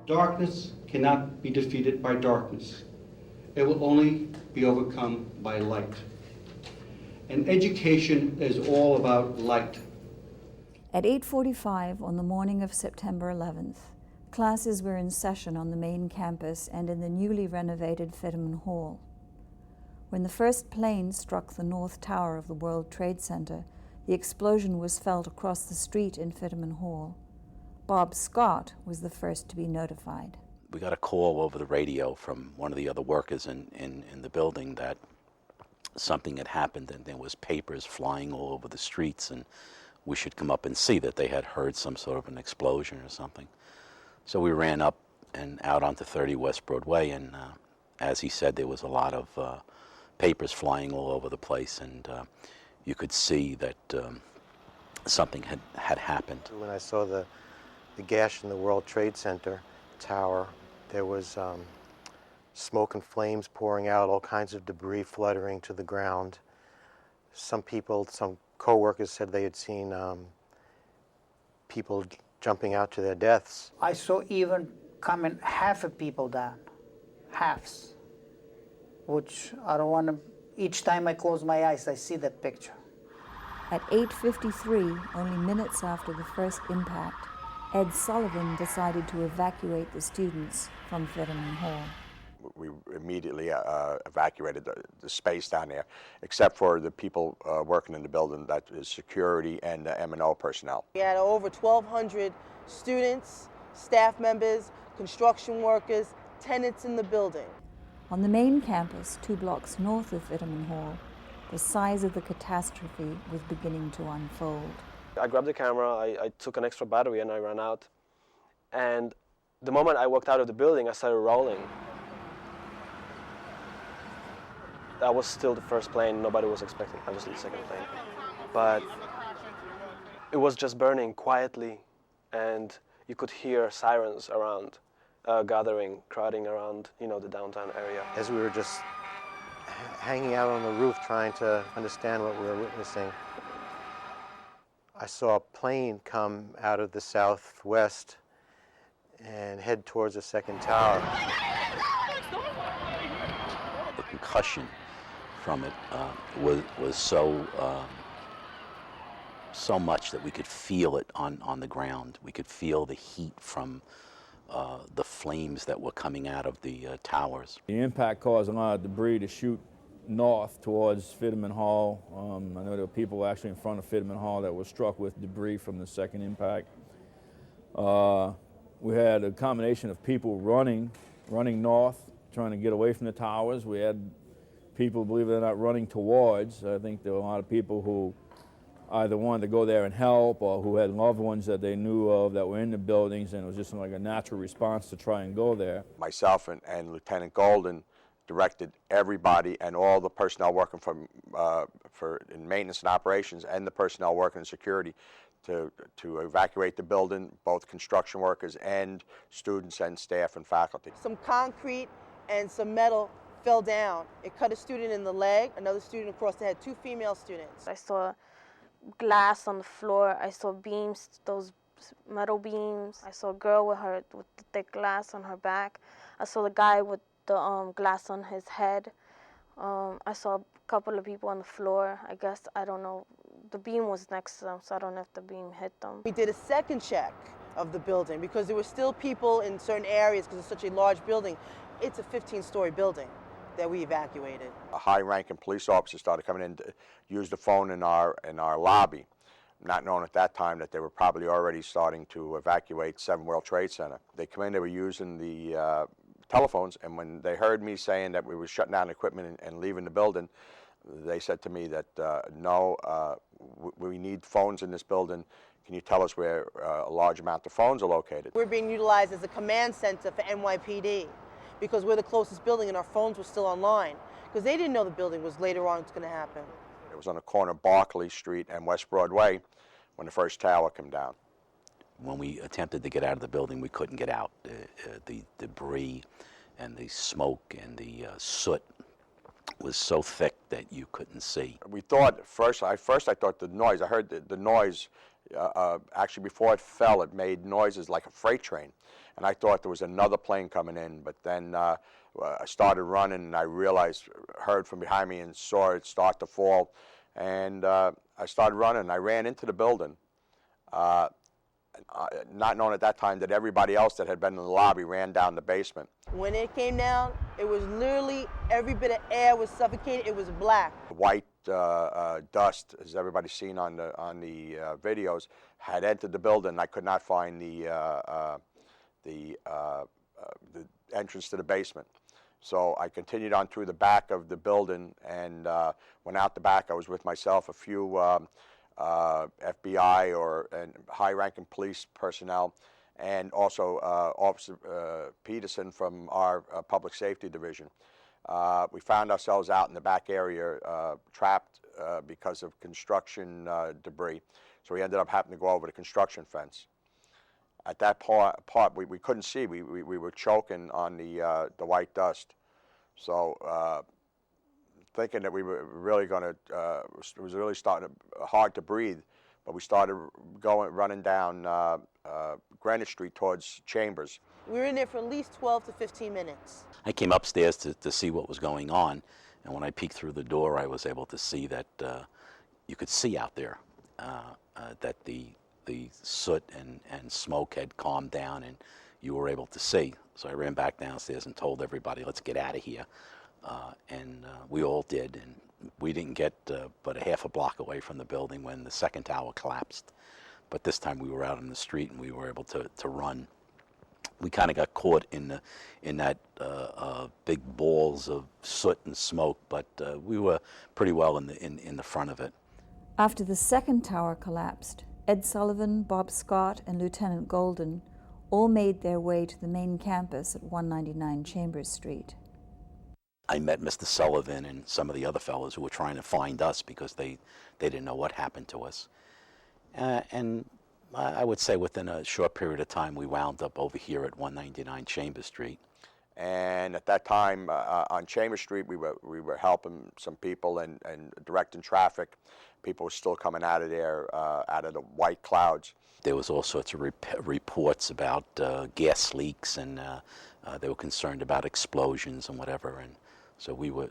Darkness cannot be defeated by darkness. It will only be overcome by light. And education is all about light. At 8:45 on the morning of September 11th, classes were in session on the main campus and in the newly renovated Fetterman Hall. When the first plane struck the North Tower of the World Trade Center, the explosion was felt across the street in Fetterman Hall. Bob Scott was the first to be notified. We got a call over the radio from one of the other workers in the building that something had happened and there was papers flying all over the streets and we should come up and see that they had heard some sort of an explosion or something. So we ran up and out onto 30 West Broadway, and as he said, there was a lot of papers flying all over the place, and you could see that something had happened. When I saw the gash in the World Trade Center tower, there was smoke and flames pouring out, all kinds of debris fluttering to the ground. Some co-workers said they had seen people jumping out to their deaths. I saw even coming half of people down, halves, which I don't want to, each time I close my eyes, I see that picture. At 8:53, only minutes after the first impact, Ed Sullivan decided to evacuate the students from Fetterman Hall. We immediately evacuated the space down there, except for the people working in the building, that is security and M&O personnel. We had over 1,200 students, staff members, construction workers, tenants in the building. On the main campus, 2 blocks north of Fetterman Hall, the size of the catastrophe was beginning to unfold. I grabbed the camera, I took an extra battery and I ran out. And the moment I walked out of the building, I started rolling. That was still the first plane. Nobody was expecting, obviously, the second plane. But it was just burning quietly, and you could hear sirens around, gathering, crowding around, the downtown area. As we were just hanging out on the roof trying to understand what we were witnessing, I saw a plane come out of the southwest and head towards the second tower. The concussion from it was so much that we could feel it on the ground. We could feel the heat from the flames that were coming out of the towers. The impact caused a lot of debris to shoot north towards Fetterman Hall. I know there were people actually in front of Fetterman Hall that were struck with debris from the second impact. We had a combination of people running north, trying to get away from the towers. We had people, believe it or not, running towards. I think there were a lot of people who either wanted to go there and help or who had loved ones that they knew of that were in the buildings, and it was just like a natural response to try and go there. Myself and Lieutenant Golden directed everybody and all the personnel working in maintenance and operations and the personnel working in security to evacuate the building, both construction workers and students and staff and faculty. Some concrete and some metal fell down. It cut a student in the leg, another student across the head, 2 female students. I saw glass on the floor. I saw beams, those metal beams. I saw a girl with the thick glass on her back. I saw the guy with the glass on his head. I saw a couple of people on the floor. I guess, I don't know, the beam was next to them, so I don't know if the beam hit them. We did a second check of the building because there were still people in certain areas because it's such a large building. It's a 15-story building that we evacuated. A high-ranking police officer started coming in to use the phone in our lobby, not knowing at that time that they were probably already starting to evacuate 7 World Trade Center. They come in, they were using the telephones, and when they heard me saying that we were shutting down equipment and leaving the building, they said to me that, no, we need phones in this building. Can you tell us where a large amount of phones are located? We're being utilized as a command center for NYPD because we're the closest building and our phones were still online because they didn't know the building was later on going to happen. It was on the corner of Barclay Street and West Broadway when the first tower came down. When we attempted to get out of the building, we couldn't get out. The debris and the smoke and the soot was so thick that you couldn't see. We thought, I thought the noise, I heard the noise, Actually, before it fell, it made noises like a freight train. And I thought there was another plane coming in, but then I started running, and I heard from behind me and saw it start to fall. And I started running, and I ran into the building, not knowing at that time that everybody else that had been in the lobby ran down the basement. When it came down, it was literally every bit of air was suffocated. It was black. White dust, as everybody's seen on the videos, had entered the building. I could not find the entrance to the basement. So I continued on through the back of the building and went out the back. I was with myself, a few FBI and high-ranking police personnel, and also Officer Peterson from our public safety division. We found ourselves out in the back area, trapped because of construction debris. So we ended up having to go over the construction fence. At that part we couldn't see. We were choking on the white dust. So thinking that we were really going to, it was really starting hard to breathe, but we started running down Greenwich Street towards Chambers. We were in there for at least 12 to 15 minutes. I came upstairs to see what was going on, and when I peeked through the door, I was able to see that you could see out there that the soot and smoke had calmed down, and you were able to see. So I ran back downstairs and told everybody, let's get out of here. And we all did, and we didn't get but a half a block away from the building when the second tower collapsed. But this time we were out in the street and we were able to run. We kind of got caught in that big balls of soot and smoke, but we were pretty well in the front of it. After the second tower collapsed, Ed Sullivan, Bob Scott, and Lieutenant Golden all made their way to the main campus at 199 Chambers Street. I met Mr. Sullivan and some of the other fellows who were trying to find us because they didn't know what happened to us. And I would say within a short period of time, we wound up over here at 199 Chambers Street. And at that time, on Chambers Street, we were helping some people and directing traffic. People were still coming out of there, out of the white clouds. There was all sorts of reports about gas leaks, and they were concerned about explosions and whatever. And so we were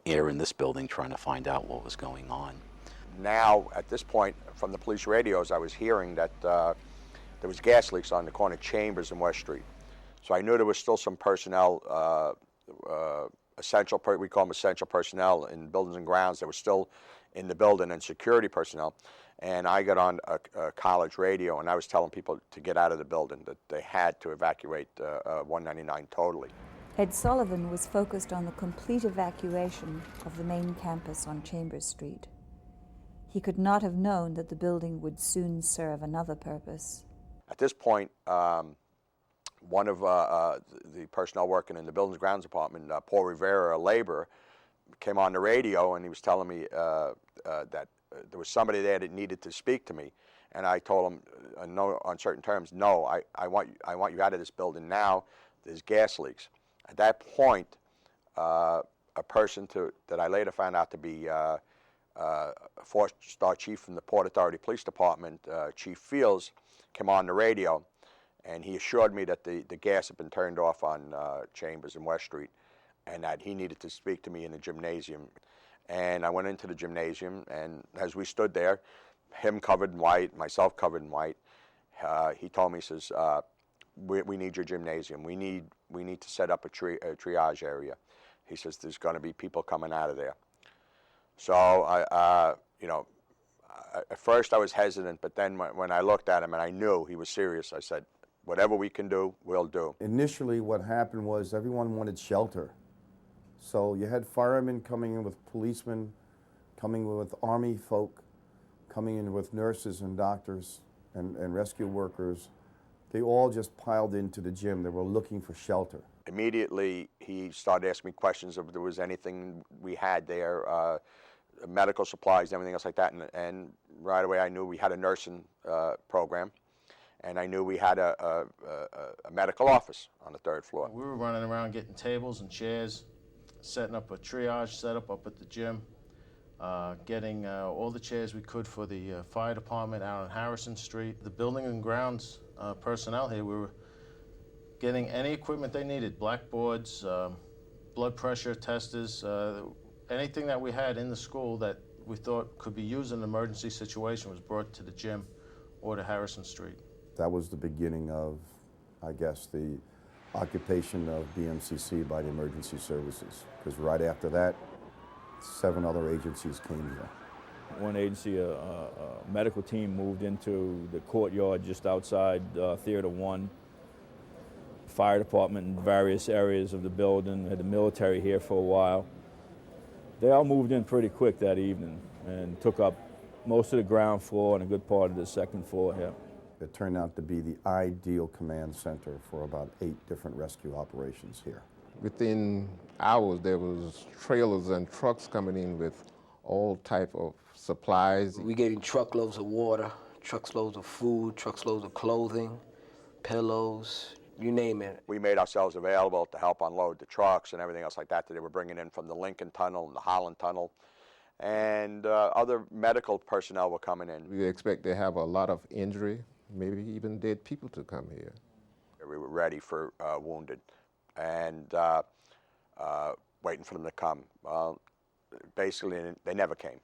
here in this building trying to find out what was going on. Now, at this point, from the police radios, I was hearing that there was gas leaks on the corner of Chambers and West Street. So I knew there was still some personnel, we call them essential personnel in buildings and grounds that were still in the building, and security personnel. And I got on a college radio, and I was telling people to get out of the building, that they had to evacuate 199 totally. Ed Sullivan was focused on the complete evacuation of the main campus on Chambers Street. He could not have known that the building would soon serve another purpose. At this point, one of the personnel working in the Buildings and Grounds Department, Paul Rivera, a laborer, came on the radio, and he was telling me that there was somebody there that needed to speak to me. And I told him, no, on certain terms, no, I want you out of this building now. There's gas leaks. At that point, a person that I later found out to be a four-star chief from the Port Authority Police Department, Chief Fields, came on the radio, and he assured me that the gas had been turned off on Chambers and West Street, and that he needed to speak to me in the gymnasium. And I went into the gymnasium, and as we stood there, him covered in white, myself covered in white, he told me, he says, we need your gymnasium. We need to set up a triage area. He says, there's going to be people coming out of there. So at first I was hesitant, but then when I looked at him and I knew he was serious, I said, whatever we can do, we'll do. Initially what happened was everyone wanted shelter. So you had firemen coming in with policemen, coming with army folk, coming in with nurses and doctors and rescue workers. They all just piled into the gym. They were looking for shelter. Immediately he started asking me questions if there was anything we had there, medical supplies, everything else like that. And right away I knew we had a nursing program, and I knew we had a medical office on the third floor. We were running around getting tables and chairs, setting up a triage setup up at the gym. getting all the chairs we could for the fire department out on Harrison Street. The building and grounds personnel here, we were getting any equipment they needed, blackboards, blood pressure testers, anything that we had in the school that we thought could be used in an emergency situation was brought to the gym or to Harrison Street. That was the beginning of, I guess, the occupation of BMCC by the emergency services, because right after that, 7 other agencies came here. One agency, a medical team, moved into the courtyard just outside Theater 1. Fire department in various areas of the building, had the military here for a while. They all moved in pretty quick that evening and took up most of the ground floor and a good part of the second floor here. It turned out to be the ideal command center for about 8 different rescue operations here. Within hours, there was trailers and trucks coming in with all type of supplies. We getting truckloads of water, truckloads of food, truckloads of clothing, pillows, you name it. We made ourselves available to help unload the trucks and everything else like that they were bringing in from the Lincoln Tunnel and the Holland Tunnel. And other medical personnel were coming in. We expect to have a lot of injury, maybe even dead people to come here. We were ready for wounded and waiting for them to come. Well, basically, they never came.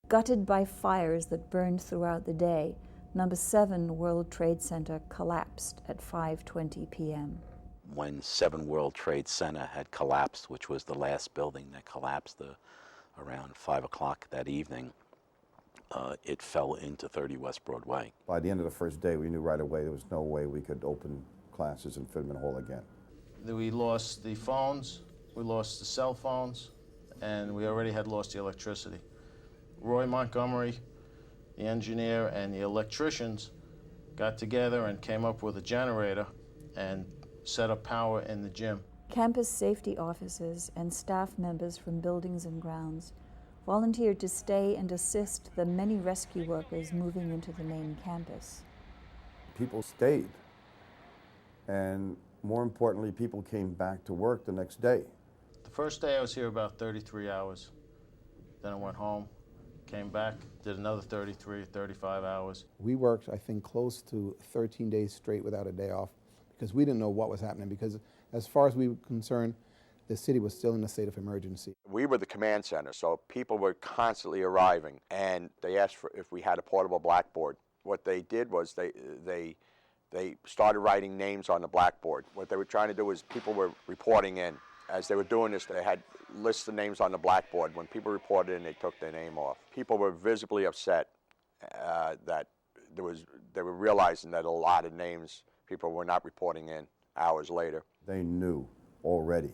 Gutted by fires that burned throughout the day, Number 7 World Trade Center collapsed at 5:20 p.m. When 7 World Trade Center had collapsed, which was the last building that collapsed around 5 o'clock that evening, it fell into 30 West Broadway. By the end of the first day, we knew right away there was no way we could open classes in Fitterman Hall again. We lost the phones, we lost the cell phones, and we already had lost the electricity. Roy Montgomery, the engineer, and the electricians got together and came up with a generator and set up power in the gym. Campus safety officers and staff members from buildings and grounds volunteered to stay and assist the many rescue workers moving into the main campus. People stayed, and more importantly, people came back to work the next day. The first day I was here about 33 hours. Then I went home, came back, did another 33, 35 hours. We worked, I think, close to 13 days straight without a day off because we didn't know what was happening, because as far as we were concerned, the city was still in a state of emergency. We were the command center, so people were constantly arriving, and they asked for if we had a portable blackboard. What they did was they started writing names on the blackboard. What they were trying to do was people were reporting in. As they were doing this, they had lists of names on the blackboard. When people reported in, they took their name off. People were visibly upset that they were realizing that a lot of names people were not reporting in hours later. They knew already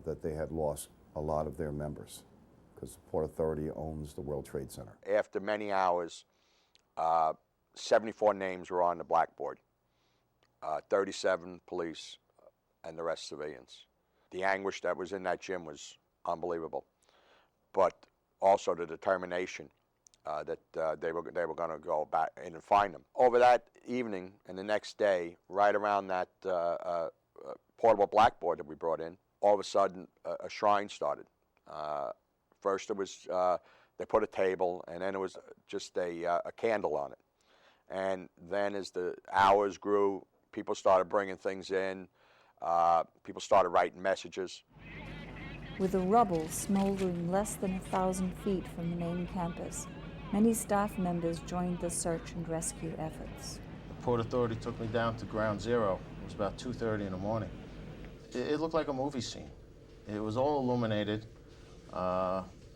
that they had lost a lot of their members because the Port Authority owns the World Trade Center. After many hours, 74 names were on the blackboard, 37 police, and the rest civilians. The anguish that was in that gym was unbelievable, but also the determination that they were going to go back in and find them. Over that evening and the next day, right around that portable blackboard that we brought in, all of a sudden a shrine started. First it was, they put a table, and then it was just a candle on it. And then as the hours grew, people started bringing things in. People started writing messages. With the rubble smoldering less than 1,000 feet from the main campus, many staff members joined the search and rescue efforts. The Port Authority took me down to Ground Zero. It was about 2:30 in the morning. It looked like a movie scene. It was all illuminated.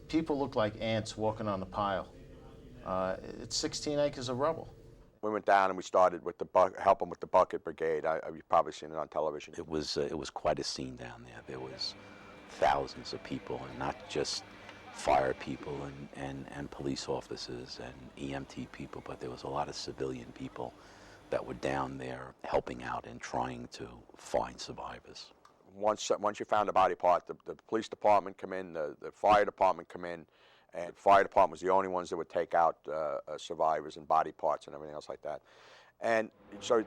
People looked like ants walking on the pile. It's 16 acres of rubble. We went down and we started with helping with the bucket brigade. You've probably seen it on television. It was quite a scene down there. There was thousands of people, and not just fire people and police officers and EMT people, but there was a lot of civilian people that were down there helping out and trying to find survivors. Once you found a body part, the police department come in, the fire department come in, and the fire department was the only ones that would take out survivors and body parts and everything else like that. And so